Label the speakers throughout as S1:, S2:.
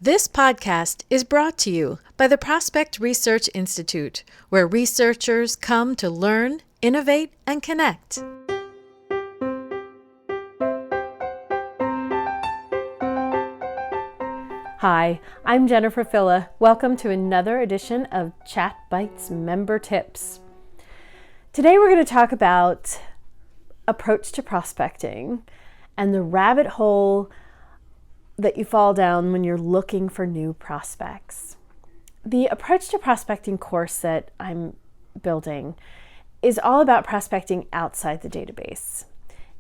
S1: This podcast is brought to you by the Prospect Research Institute, where researchers come to learn, innovate, and connect.
S2: Hi, I'm Jennifer Filla. Welcome to another edition of Chat Bites Member Tips. Today we're going to talk about approach to prospecting and the rabbit hole that you fall down when you're looking for new prospects. The approach to prospecting course that I'm building is all about prospecting outside the database.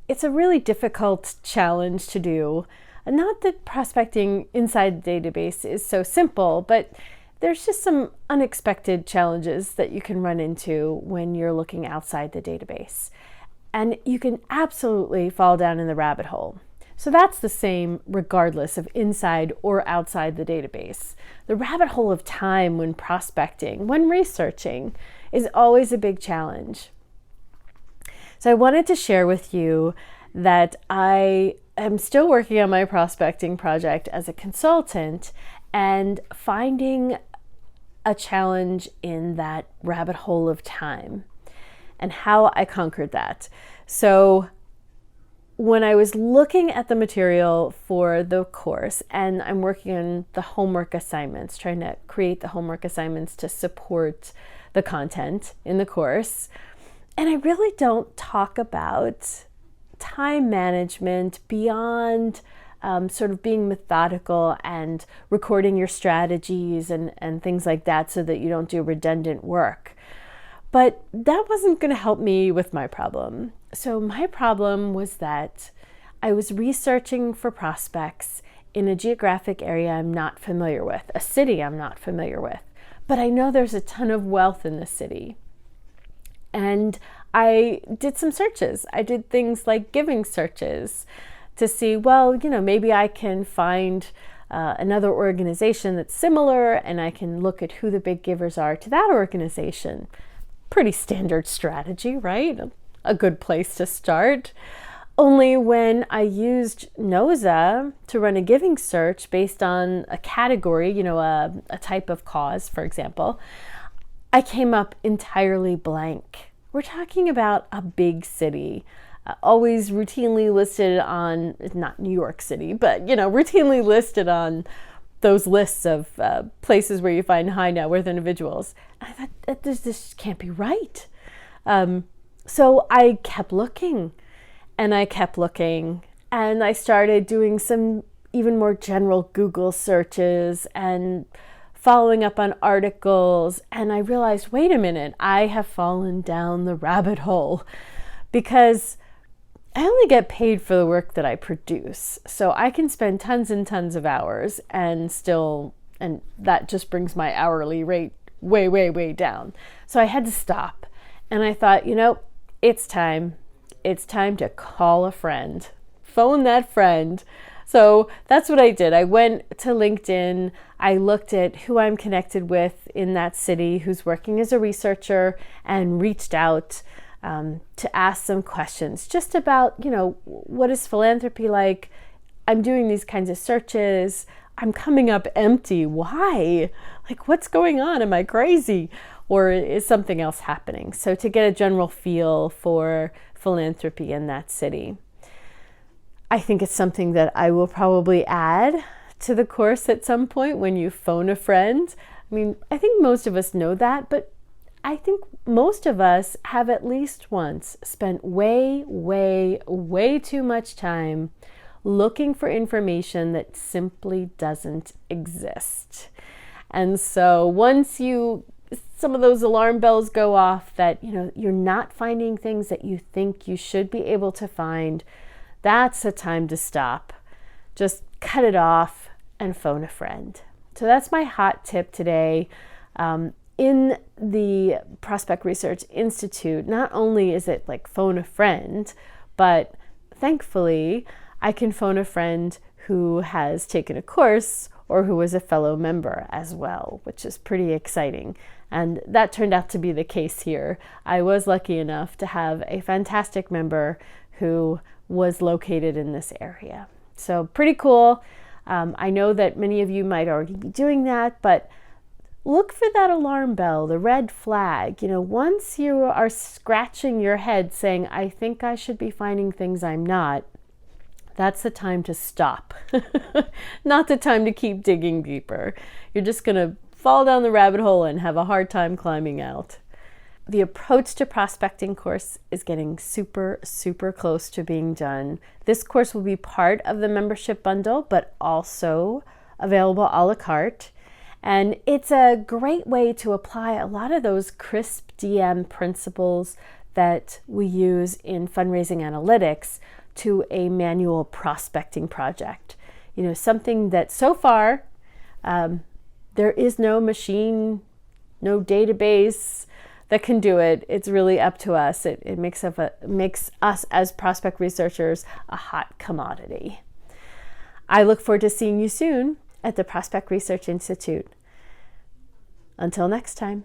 S2: It's a really difficult challenge to do. Not that prospecting inside the database is so simple, but there's just some unexpected challenges that you can run into when you're looking outside the database. And you can absolutely fall down in the rabbit hole. So that's the same regardless of inside or outside the database. The rabbit hole of time when prospecting, when researching, is always a big challenge. So I wanted to share with you that I am still working on my prospecting project as a consultant and finding a challenge in that rabbit hole of time and how I conquered that. So when I was looking at the material for the course, and I'm working on the homework assignments, trying to create the homework assignments to support the content in the course, and I really don't talk about time management beyond sort of being methodical and recording your strategies and things like that so that you don't do redundant work. But that wasn't going to help me with my problem. So my problem was that I was researching for prospects in a geographic area I'm not familiar with, a city I'm not familiar with, but I know there's a ton of wealth in the city. And I did some searches. I did things like giving searches to see, maybe I can find another organization that's similar and I can look at who the big givers are to that organization. Pretty standard strategy, right? A good place to start. Only when I used NOZA to run a giving search based on a category, a type of cause, for example, I came up entirely blank. We're talking about a big city, always routinely listed on, not New York City, but, routinely listed on those lists of places where you find high net worth individuals. I thought, this can't be right. So I kept looking and I started doing some even more general Google searches and following up on articles. And I realized, wait a minute, I have fallen down the rabbit hole because I only get paid for the work that I produce. So I can spend tons and tons of hours and that just brings my hourly rate way, way, way down. So I had to stop. And I thought, it's time. It's time to call a friend, phone that friend. So that's what I did. I went to LinkedIn. I looked at who I'm connected with in that city who's working as a researcher and reached out to ask some questions just about, what is philanthropy like? I'm doing these kinds of searches. I'm coming up empty. Why? Like, what's going on? Am I crazy? Or is something else happening? So to get a general feel for philanthropy in that city. I think it's something that I will probably add to the course at some point when you phone a friend. I mean, I think most of us know that, but I think most of us have at least once spent way, way, way too much time looking for information that simply doesn't exist. And so once some of those alarm bells go off that, you're not finding things that you think you should be able to find, that's a time to stop. Just cut it off and phone a friend. So that's my hot tip today. In the Prospect Research Institute, not only is it like phone a friend, but thankfully I can phone a friend who has taken a course or who was a fellow member as well, which is pretty exciting. And that turned out to be the case here. I was lucky enough to have a fantastic member who was located in this area. So pretty cool. I know that many of you might already be doing that, but look for that alarm bell, the red flag. Once you are scratching your head saying, I think I should be finding things I'm not, that's the time to stop. Not the time to keep digging deeper. You're just going to fall down the rabbit hole and have a hard time climbing out. The approach to prospecting course is getting super, super close to being done. This course will be part of the membership bundle, but also available a la carte. And it's a great way to apply a lot of those crisp DM principles that we use in fundraising analytics to a manual prospecting project. Something that so far there is no machine, no database that can do it. It's really up to us. It makes us as prospect researchers a hot commodity. I look forward to seeing you soon at the Prospect Research Institute. Until next time.